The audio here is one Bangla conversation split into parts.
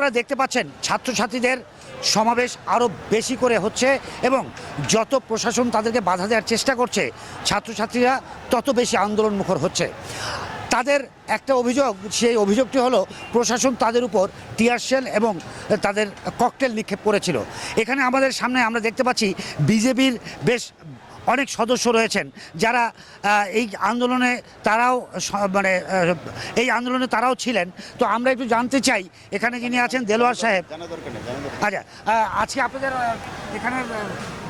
আপনারা দেখতে পাচ্ছেন ছাত্রছাত্রীদের সমাবেশ আরও বেশি করে হচ্ছে এবং যত প্রশাসন তাদেরকে বাধা দেওয়ার চেষ্টা করছে ছাত্রছাত্রীরা তত বেশি আন্দোলনমুখর হচ্ছে। তাদের একটা অভিযোগ, সেই অভিযোগটি হলো প্রশাসন তাদের উপর টিয়ার শেল এবং তাদের ককটেল নিক্ষেপ করেছিল। এখানে আমাদের সামনে আমরা দেখতে পাচ্ছি বিজেপির বেশ অনেক সদস্য রয়েছেন যারা এই আন্দোলনে এই আন্দোলনে তারাও ছিলেন। তো আমরা একটু জানতে চাই এখানে যিনি আছেন দেলোয়ার সাহেব। আচ্ছা, আজকে আপনাদের এখানে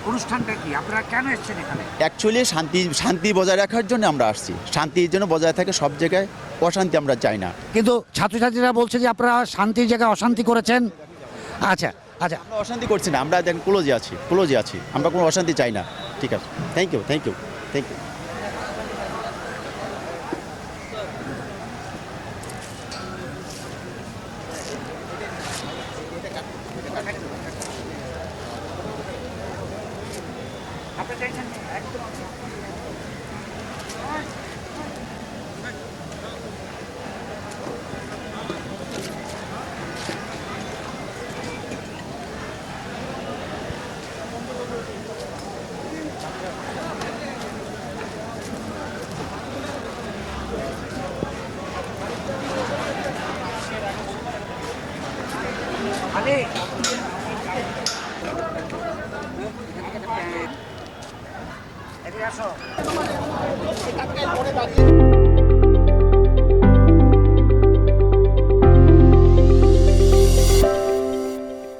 অনুষ্ঠানটা কি, আপনারা কেন এসেছেন এখানে? অ্যাকচুয়ালি শান্তি বজায় রাখার জন্য আমরা আসছি। শান্তির জন্য বজায় থাকে, সব জায়গায় অশান্তি আমরা চাই না। কিন্তু ছাত্রছাত্রীরা বলছে যে আপনারা শান্তির জায়গায় অশান্তি করেছেন। আচ্ছা আচ্ছা, আমরা অশান্তি করছি না, আমরা দেখেন ক্লোজে আছি, আমরা কোনো অশান্তি চাই না। ঠিক আছে, থ্যাংক ইউ। আপনি চাইছেন একদম আরে এদিকে আসো।